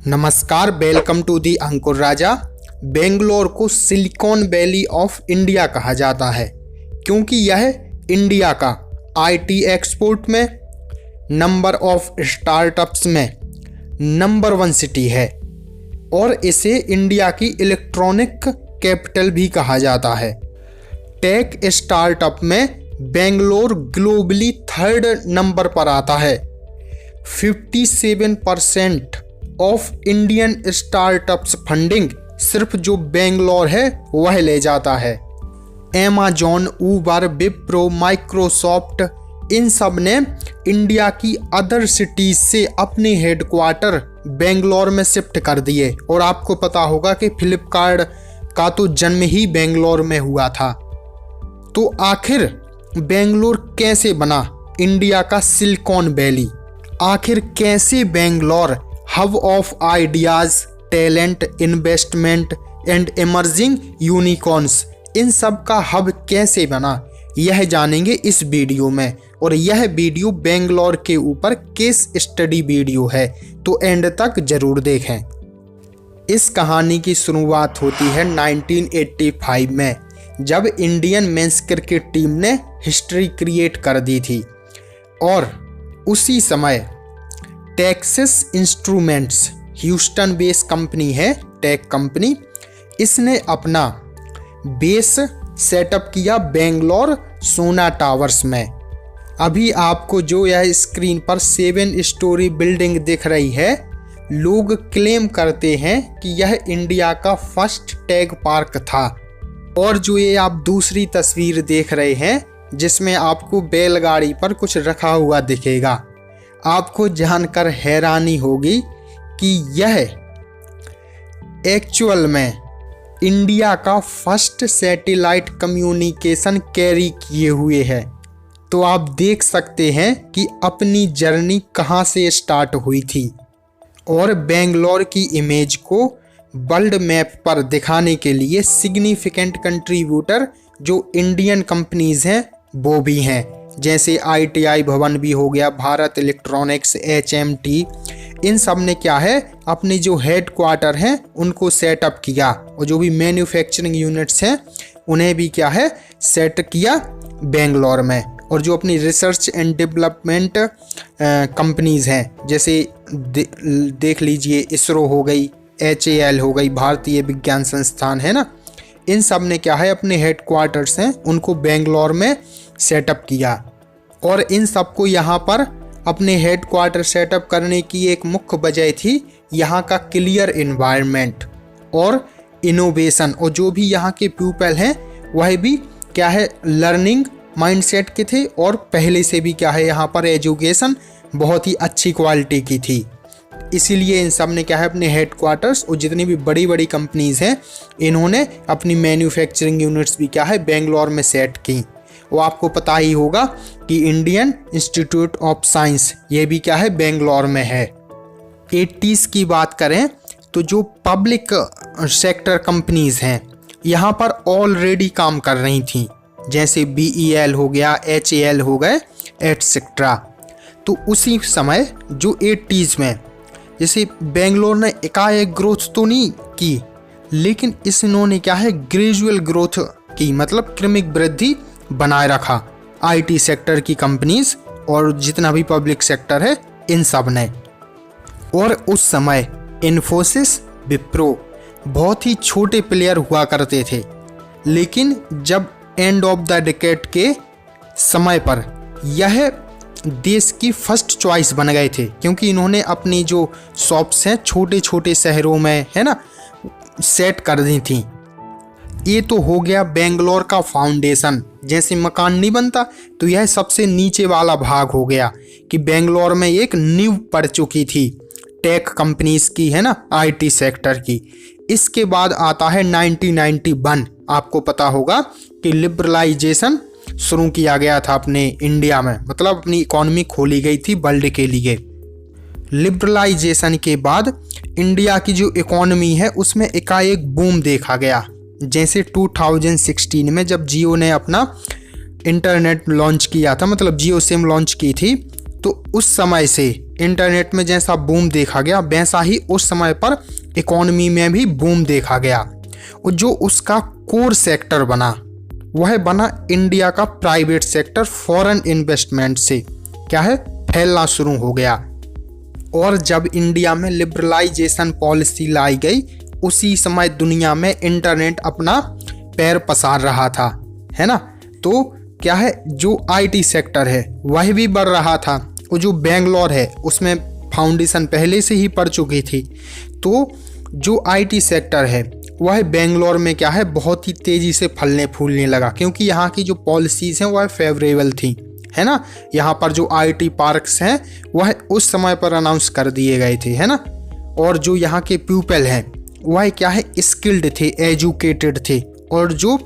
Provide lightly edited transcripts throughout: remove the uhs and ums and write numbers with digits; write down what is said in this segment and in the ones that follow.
नमस्कार, welcome to the अंकुर राजा। बेंगलोर को silicon valley of India कहा जाता है क्योंकि यह इंडिया का आईटी एक्सपोर्ट में, नंबर ऑफ स्टार्टअप्स में नंबर 1 सिटी है और इसे इंडिया की इलेक्ट्रॉनिक कैपिटल भी कहा जाता है। टेक स्टार्टअप में बेंगलोर ग्लोबली 3rd नंबर पर आता है। 57% ऑफ इंडियन स्टार्टअप्स फंडिंग सिर्फ जो बेंगलोर है वह ले जाता है। Amazon, Uber, विप्रो, माइक्रोसॉफ्ट, इन सब ने इंडिया की अदर सिटीज से अपने हेडक्वार्टर बेंगलोर में शिफ्ट कर दिए। और आपको पता होगा कि फ्लिपकार्ट का तो जन्म ही बेंगलोर में हुआ था। तो आखिर बेंगलोर कैसे बना इंडिया का सिलिकॉन वैली? आखिर कैसे Bangalore hub of ideas, talent, investment and emerging unicorns, इन सब का हब कैसे बना, यह जानेंगे इस वीडियो में। और यह वीडियो बेंगलोर के ऊपर केस स्टडी वीडियो है, तो एंड तक जरूर देखें। इस कहानी की शुरुआत होती है 1985 में, जब इंडियन मेंस क्रिकेट टीम ने हिस्ट्री क्रिएट कर दी थी। और उसी समय Texas instruments, Houston base company है, टेक कंपनी, इसने अपना बेस सेटअप किया बेंगलोर सोना टावर्स में। अभी आपको जो यह स्क्रीन पर 7 स्टोरी बिल्डिंग दिख रही है, लोग क्लेम करते हैं कि यह इंडिया का फर्स्ट टेक पार्क था। और जो ये आप दूसरी तस्वीर देख रहे हैं, जिसमें आपको बैलगाड़ी पर कुछ रखा हुआ दिखेगा, आपको जानकर हैरानी होगी कि यह एक्चुअल में इंडिया का फर्स्ट सैटेलाइट कम्युनिकेशन कैरी किए हुए है। तो आप देख सकते हैं कि अपनी जर्नी कहां से स्टार्ट हुई थी। और बेंगलोर की इमेज को वर्ल्ड मैप पर दिखाने के लिए सिग्निफिकेंट कंट्रीब्यूटर जो इंडियन कंपनीज हैं वो भी हैं, जैसे ITI भवन भी हो गया, भारत इलेक्ट्रॉनिक्स, HMT, इन सब ने क्या है अपने जो हेड क्वार्टर हैं उनको सेटअप किया। और जो भी मैन्युफैक्चरिंग यूनिट्स हैं उन्हें भी क्या है सेट किया बेंगलोर में। और जो अपनी रिसर्च एंड डेवलपमेंट कंपनीज हैं, जैसे देख लीजिए इसरो हो गई, HAL हो गई, भारतीय विज्ञान संस्थान है ना, इन सब ने क्या है अपने हेड क्वार्टर्स हैं उनको बेंगलोर में सेटअप किया। और इन सबको यहाँ पर अपने हेड क्वार्टर सेटअप करने की एक मुख्य वजह थी यहाँ का क्लियर एनवायरनमेंट और इनोवेशन। और जो भी यहाँ के पीपल हैं वह भी क्या है लर्निंग माइंडसेट के थे, और पहले से भी क्या है यहाँ पर एजुकेशन बहुत ही अच्छी क्वालिटी की थी। इसीलिए इन सब ने क्या है अपने हेड क्वार्टर्स और जितनी भी बड़ी बड़ी कंपनीज हैं इन्होंने अपनी मैन्युफैक्चरिंग यूनिट्स भी क्या है बेंगलोर में सेट की। वो आपको पता ही होगा कि इंडियन इंस्टीट्यूट ऑफ साइंस ये भी क्या है बेंगलोर में है। 80s की बात करें तो जो पब्लिक सेक्टर कंपनीज हैं यहाँ पर ऑलरेडी काम कर रही थी, जैसे BEL हो गया, HAL हो गए एटसेट्रा। तो उसी समय जो 80s में जैसे बेंगलोर ने एकाएक ग्रोथ तो नहीं की, लेकिन इन्होंने क्या है ग्रेजुअल ग्रोथ की, मतलब क्रमिक वृद्धि बनाए रखा IT सेक्टर की कंपनीज और जितना भी पब्लिक सेक्टर है इन सब ने। और उस समय इन्फोसिस, विप्रो बहुत ही छोटे प्लेयर हुआ करते थे, लेकिन जब एंड ऑफ द डिकेड के समय पर यह देश की फर्स्ट चॉइस बन गए थे, क्योंकि इन्होंने अपनी जो शॉप्स हैं छोटे छोटे शहरों में है ना सेट कर दी थी। ये तो हो गया बेंगलोर का फाउंडेशन। जैसे मकान नहीं बनता तो यह सबसे नीचे वाला भाग हो गया कि बेंगलोर में एक नींव पड़ चुकी थी टेक कंपनीज की, है ना, IT सेक्टर की। इसके बाद आता है 1991। आपको पता होगा कि लिबरलाइजेशन शुरू किया गया था अपने इंडिया में, मतलब अपनी इकोनॉमी खोली गई थी वर्ल्ड के लिए। लिबरलाइजेशन के बाद इंडिया की जो इकोनॉमी है उसमें एकाएक बूम देखा गया। जैसे 2016 में जब जियो ने अपना इंटरनेट लॉन्च किया था, मतलब जियो सिम लॉन्च की थी, तो उस समय से इंटरनेट में जैसा बूम देखा गया वैसा ही उस समय पर इकोनॉमी में भी बूम देखा गया। और जो उसका कोर सेक्टर बना वह बना इंडिया का प्राइवेट सेक्टर फॉरेन इन्वेस्टमेंट से क्या है फैलना शुरू हो गया। और जब इंडिया में लिबरलाइजेशन पॉलिसी लाई गई उसी समय दुनिया में इंटरनेट अपना पैर पसार रहा था, है ना। तो क्या है जो आईटी सेक्टर है वह भी बढ़ रहा था। और जो बेंगलोर है उसमें फाउंडेशन पहले से ही पड़ चुकी थी। तो जो आईटी सेक्टर है वह बेंगलोर में क्या है बहुत ही तेज़ी से फलने फूलने लगा, क्योंकि यहाँ की जो पॉलिसीज़ हैं वह फेवरेबल थी, है ना। यहाँ पर जो आईटी पार्क्स हैं वह उस समय पर अनाउंस कर दिए गए थे, है ना। और जो यहाँ के पीपल हैं वह क्या है स्किल्ड थे, एजुकेटेड थे और जो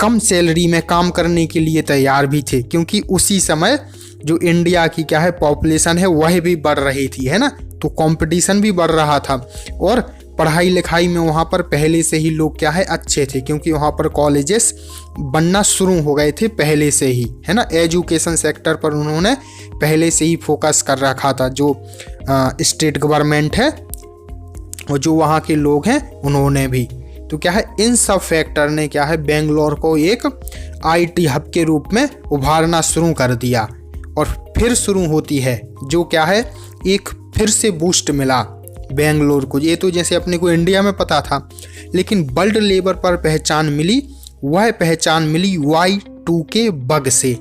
कम सैलरी में काम करने के लिए तैयार भी थे, क्योंकि उसी समय जो इंडिया की क्या है पॉपुलेशन है वह भी बढ़ रही थी, है ना। तो कंपटीशन भी बढ़ रहा था और पढ़ाई लिखाई में वहाँ पर पहले से ही लोग क्या है अच्छे थे, क्योंकि वहाँ पर कॉलेजेस बनना शुरू हो गए थे पहले से ही, है ना। एजुकेशन सेक्टर पर उन्होंने पहले से ही फोकस कर रखा था, जो स्टेट गवर्नमेंट है और जो वहाँ के लोग हैं उन्होंने भी। तो क्या है इन सब फैक्टर ने क्या है बेंगलोर को एक आईटी हब के रूप में उभारना शुरू कर दिया। और फिर शुरू होती है जो क्या है एक फिर से बूस्ट मिला बेंगलोर को। ये तो जैसे अपने को इंडिया में पता था, लेकिन वर्ल्ड लेवल पर पहचान मिली, वह पहचान मिली Y2K बग से।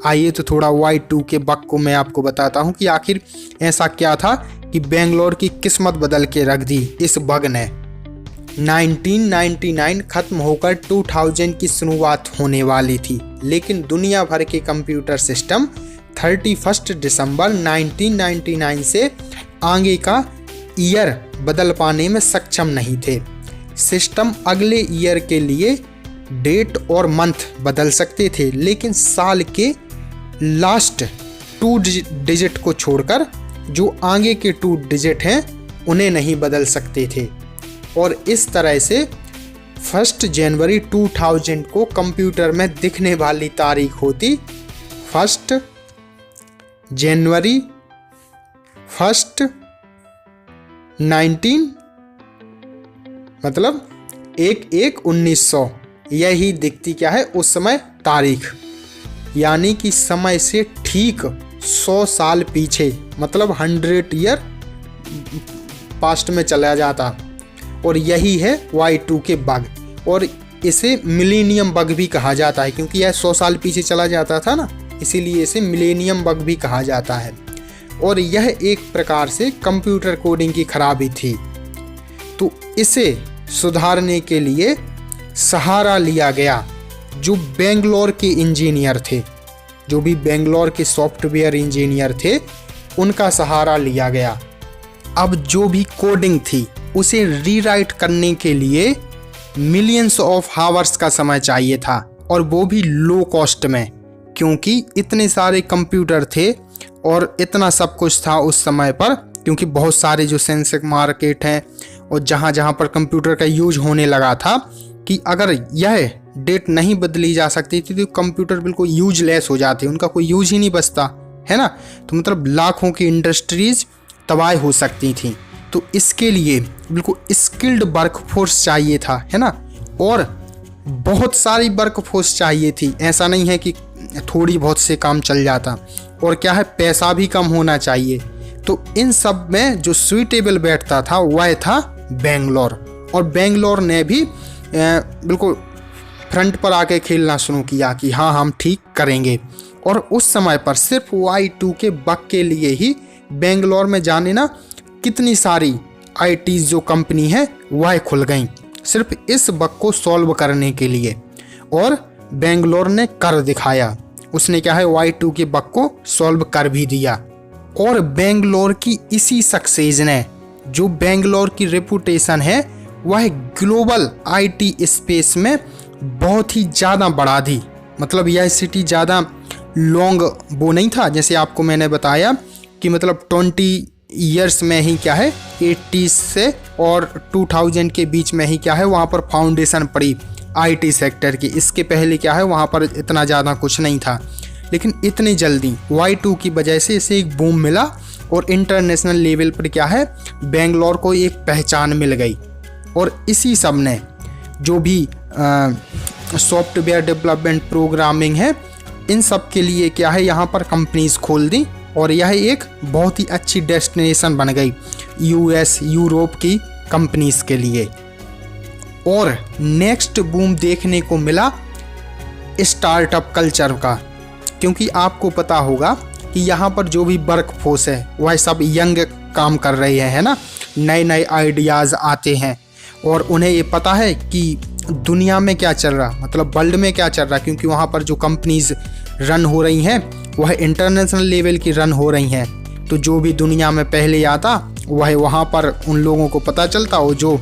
आइए तो थोड़ा Y2K बग को मैं आपको बताता हूँ कि आखिर ऐसा क्या था कि बेंगलोर की किस्मत बदल के रख दी इस बग ने। 1999 खत्म होकर 2000 की शुरुआत होने वाली थी, लेकिन दुनिया भर के कंप्यूटर सिस्टम 31 दिसंबर 1999 से आगे का ईयर बदल पाने में सक्षम नहीं थे। सिस्टम अगले ईयर के लिए डेट और मंथ बदल सकते थे, लेकिन साल के लास्ट 2 डिजिट को छोड़कर जो आगे के 2 डिजिट हैं उन्हें नहीं बदल सकते थे। और इस तरह से 1 जनवरी 2000 को कंप्यूटर में दिखने वाली तारीख होती 1 जनवरी 19 मतलब 1/1/1900 यही दिखती क्या है उस समय तारीख। यानी कि समय से ठीक 100 साल पीछे, मतलब 100 ईयर पास्ट में चला जाता। और यही है Y2K बग, और इसे मिलेनियम बग भी कहा जाता है, क्योंकि यह 100 साल पीछे चला जाता था ना, इसीलिए इसे मिलेनियम बग भी कहा जाता है। और यह एक प्रकार से कंप्यूटर कोडिंग की खराबी थी। तो इसे सुधारने के लिए सहारा लिया गया जो बेंगलोर के इंजीनियर थे, जो भी बेंगलोर के सॉफ्टवेयर इंजीनियर थे उनका सहारा लिया गया। अब जो भी कोडिंग थी उसे रीराइट करने के लिए मिलियंस ऑफ हावर्स का समय चाहिए था, और वो भी लो कॉस्ट में, क्योंकि इतने सारे कंप्यूटर थे और इतना सब कुछ था उस समय पर, क्योंकि बहुत सारे जो सेंसर मार्केट हैं और जहाँ जहाँ पर कंप्यूटर का यूज होने लगा था कि अगर यह डेट नहीं बदली जा सकती थी तो कंप्यूटर बिल्कुल यूजलेस हो जाते, उनका कोई यूज ही नहीं बचता, है ना। तो मतलब लाखों की इंडस्ट्रीज तबाह हो सकती थी। तो इसके लिए बिल्कुल स्किल्ड वर्कफोर्स चाहिए था, है ना, और बहुत सारी वर्कफोर्स चाहिए थी। ऐसा नहीं है कि थोड़ी बहुत से काम चल जाता, और क्या है पैसा भी कम होना चाहिए। तो इन सब में जो सुइटेबल बैठता था वह था बेंगलोर, और बेंगलोर ने भी बिल्कुल फ्रंट पर आके खेलना शुरू किया कि हाँ हम ठीक करेंगे। और उस समय पर सिर्फ Y2K बग के लिए ही बेंगलोर में जाने ना कितनी सारी आईटी जो कंपनी है वह खुल गई, सिर्फ इस बग को सॉल्व करने के लिए। और बेंगलोर ने कर दिखाया, उसने क्या है Y2K बग को सॉल्व कर भी दिया। और बेंगलोर की इसी सक्सेस ने जो बेंगलोर की रेपुटेशन है वह ग्लोबल आईटी स्पेस में बहुत ही ज़्यादा बढ़ा दी। मतलब यह सिटी ज़्यादा लॉन्ग वो नहीं था, जैसे आपको मैंने बताया कि मतलब 20 ईयर्स में ही क्या है 80 से और 2000 के बीच में ही क्या है वहाँ पर फाउंडेशन पड़ी आईटी सेक्टर की। इसके पहले क्या है वहाँ पर इतना ज़्यादा कुछ नहीं था। लेकिन इतनी जल्दी Y2 की वजह से इसे एक बूम मिला और इंटरनेशनल लेवल पर क्या है, बेंगलोर को एक पहचान मिल गई। और इसी सब ने जो भी सॉफ्टवेयर डेवलपमेंट, प्रोग्रामिंग है, इन सब के लिए क्या है यहाँ पर कंपनीज खोल दी और यह एक बहुत ही अच्छी डेस्टिनेशन बन गई US, यूरोप की कंपनीज के लिए। और नेक्स्ट बूम देखने को मिला स्टार्टअप कल्चर का, क्योंकि आपको पता होगा कि यहाँ पर जो भी वर्क फोर्स है वह सब यंग काम कर रहे हैं, है ना। नए नए आइडियाज़ आते हैं और उन्हें ये पता है कि दुनिया में क्या चल रहा, मतलब वर्ल्ड में क्या चल रहा, क्योंकि वहाँ पर जो कंपनीज रन हो रही हैं वह इंटरनेशनल लेवल की रन हो रही हैं। तो जो भी दुनिया में पहले आता वह वहाँ पर उन लोगों को पता चलता। और जो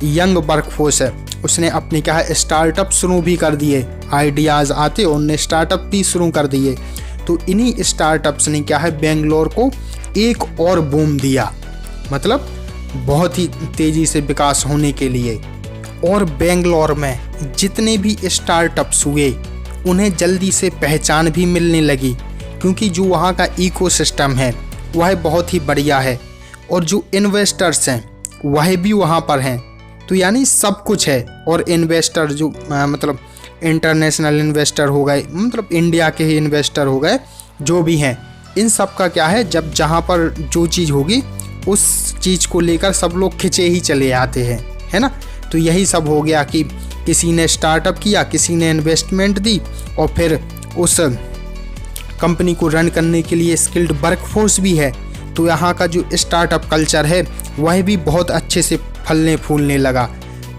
यंग वर्क फोर्स है उसने अपने क्या है स्टार्टअप शुरू भी कर दिए, आइडियाज़ आते उनने स्टार्टअप भी शुरू कर दिए। तो इन्हीं स्टार्टअप्स ने क्या है बेंगलोर को एक और बूम दिया, मतलब बहुत ही तेज़ी से विकास होने के लिए। और बेंगलोर में जितने भी स्टार्टअप्स हुए उन्हें जल्दी से पहचान भी मिलने लगी, क्योंकि जो वहाँ का इकोसिस्टम है वह बहुत ही बढ़िया है और जो इन्वेस्टर्स हैं वह भी वहाँ पर हैं। तो यानी सब कुछ है। और इन्वेस्टर जो मतलब इंटरनेशनल इन्वेस्टर हो गए, मतलब इंडिया के ही इन्वेस्टर हो गए, जो भी हैं, इन सब का क्या है, जब जहाँ पर जो चीज़ होगी उस चीज़ को लेकर सब लोग खिंचे ही चले आते हैं, है ना। तो यही सब हो गया कि किसी ने स्टार्टअप किया, किसी ने इन्वेस्टमेंट दी और फिर उस कंपनी को रन करने के लिए स्किल्ड वर्कफोर्स भी है। तो यहाँ का जो स्टार्टअप कल्चर है वह भी बहुत अच्छे से फलने फूलने लगा।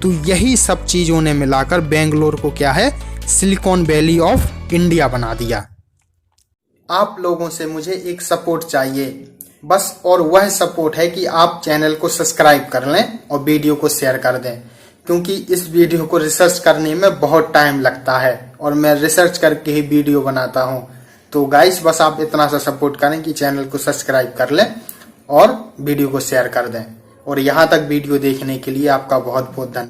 तो यही सब चीज़ों ने मिलाकर बेंगलोर को क्या है सिलिकॉन वैली ऑफ इंडिया बना दिया। आप लोगों से मुझे एक सपोर्ट चाहिए बस, और वह सपोर्ट है कि आप चैनल को सब्सक्राइब कर लें और वीडियो को शेयर कर दें, क्योंकि इस वीडियो को रिसर्च करने में बहुत टाइम लगता है और मैं रिसर्च करके ही वीडियो बनाता हूं। तो गाइस बस आप इतना सा सपोर्ट करें कि चैनल को सब्सक्राइब कर लें और वीडियो को शेयर कर दें। और यहाँ तक वीडियो देखने के लिए आपका बहुत बहुत धन्यवाद।